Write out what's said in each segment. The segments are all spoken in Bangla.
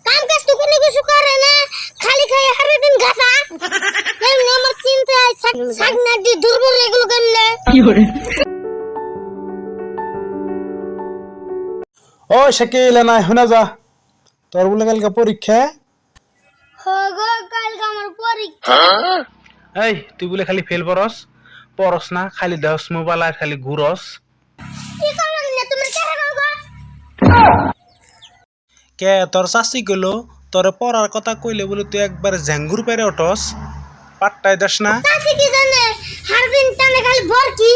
কাম কাজ তো কোনো কিছু করে না, খালি খাই হারে দিন ঘাসা। এমনি আমার চিন্তায় সাগনাটি দুর্বল এগুলো করলে। ও শাকিল না শুনা যা, তোর বলে কালকে পরীক্ষা। হগো কালকে আমার পরীক্ষা। এই তুই বলে খালি ফেল পড়স, পড়স না, খালি দেহস মোবাইল আর খালি ঘুরস। কি করব না তুমি কেন গো? কে তোর চাষি গেলো তোর পড়ার কথা কইলে বলে তুই একবার জ্যাঙ্গুর পেরে ওঠস, পাট্টাই দাস না। চাচি কি জানে হার দিন টানে খালি ভর্তি।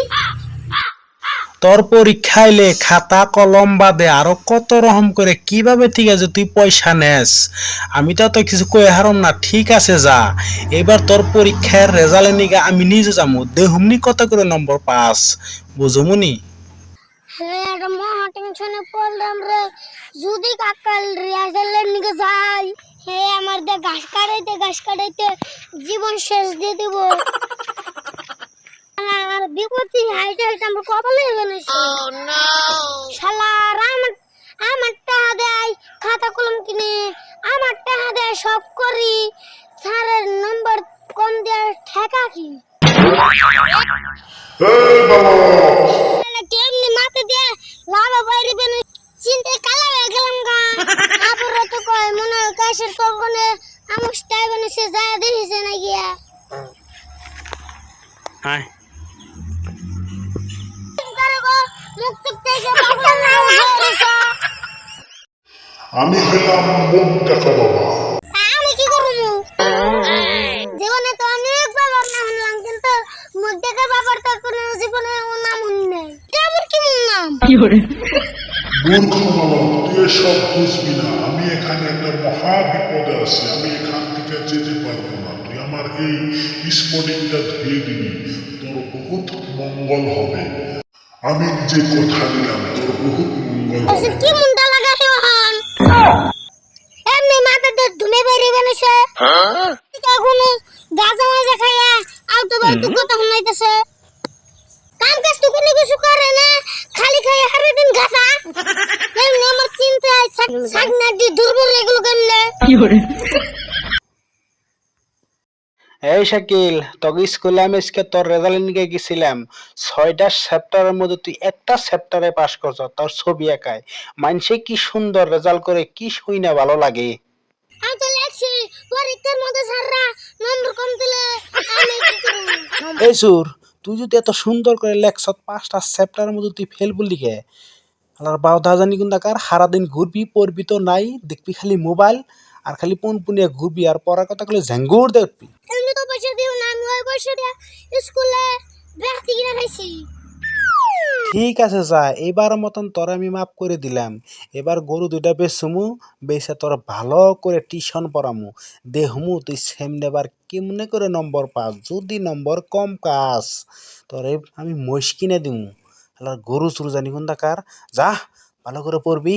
তোর পরীক্ষা আইলে খাতা কলম বাদে আরো কত রকম করে কিভাবে ঠিক আছে তুই পয়সা নেস, আমি তো তো কিছু কই হারম না। ঠিক আছে যা, এবার তোর পরীক্ষার রেজাল্ট নিগা আমি নিজে যাবো, দেহুমনি কত করে নম্বর পাস বুঝমুনি। হ্যাঁ এটা মহা টেনশনে পড়লাম রে, যদি কাকাল রিয়াজেলের নিকে যাই, হে আমার দে ঘাস কাটাইতে জীবন শেষ দিয়ে দিব। আর বিপত্তি হাইটে আমরা কপালে বানাইছি। শালা আমার টাকা দেয় খাতা কলম কিনে, আমার টাকা দেয় সব করি, স্যারের নম্বর কম দেওয়ার ঠেকা কি? কেমনি মাথা দিয়ে লাভা বাইরে বেনে চিন্তায় কালা হয়ে গেলাম গা। আবার তো কয় মনে হয় কাশের কখনে আমার স্টাই বানিয়েছে যা দেখিছে না গিয়া। হ্যাঁ আমি হইলাম মুখ দেখা বাবা। আমি কি করবো? জীবনে তো অনেক বাবার নাম শুনলাম, কিন্তু মুখ দেখা বাবার তো কোনো জীবনে আমার নাম শুনি নাই। কেমন কি নাম? মূর্খ বাবা, তুই এসব বুঝবি না। আমি এখানে একটা মহা বিপদে আছি, আমি এখান থেকে যেতে পারবো না। তুই আমার এই স্পটিংটা ধুয়ে দিবি, তোর বহুত মঙ্গল হবে। আমি যে কথা দিলাম তোর বহুত মঙ্গল হবে। কি মুন্ডা লাগাই হন? এমনি মাথাতে ধুমে বেরিয়ে বেনেছে। এখন গাজা মাজা খাইয়া আউটো বাউটো কথা শুনাইতেছে। কাম কাজ তো কোনো কিছু করে না, খালি খাই হারে দিন ঘাসা। এমনি আমার চিন্তায় সাগনাটি দুর্বল এগুলো করলে। এই শাকিল, তোকে স্কুলে আমি আজকে তোর রেজাল্ট নিয়ে গেছিলাম, 6টা চ্যাপ্টারের মধ্যে তুই একটা চ্যাপ্টারে পাস করছ, তোর ছবি আঁকায় মানছে কি সুন্দর রেজাল্ট করে, কি শুই না ভালো লাগে। আমি তো লেখছি পরীক্ষার মধ্যে স্যাররা নম্বর কম দিলে আমি কি করব? এই সুর, তুই যদি এত সুন্দর করে লেখছ 5টা চ্যাপ্টারের মধ্যে তুই ফেল বললি কে? আলার বারোটা জানি কিন্তু কার সারাদিন ঘুরবি, পড়বি তো নাই, দেখবি খালি মোবাইল আর খালি পুনপুনিয়া ঘুরবি আর পড়ার কথা কলে ঝ্যাঙ্গুর দেখবি। এমনি তো পয়সা দিও না, আমি ওই পয়সা দিয়ে স্কুলে ব্যাগ কিনে খাইছি। ঠিক আছে যা, এবার মতন তোর আমি মাফ করে দিলাম। এবার গরু দুইটা বেচমু, বেচে তোর ভালো করে টিউশন পড়ামু, দেহমু তুই সেমনে বার কেমনে করে নম্বর পাস। যদি নম্বর কম কাস তোরে আমি মহিষ কিনে দিমু। আলার গরু চুরু জানি কোন কার, যা ভালো করে পড়বি।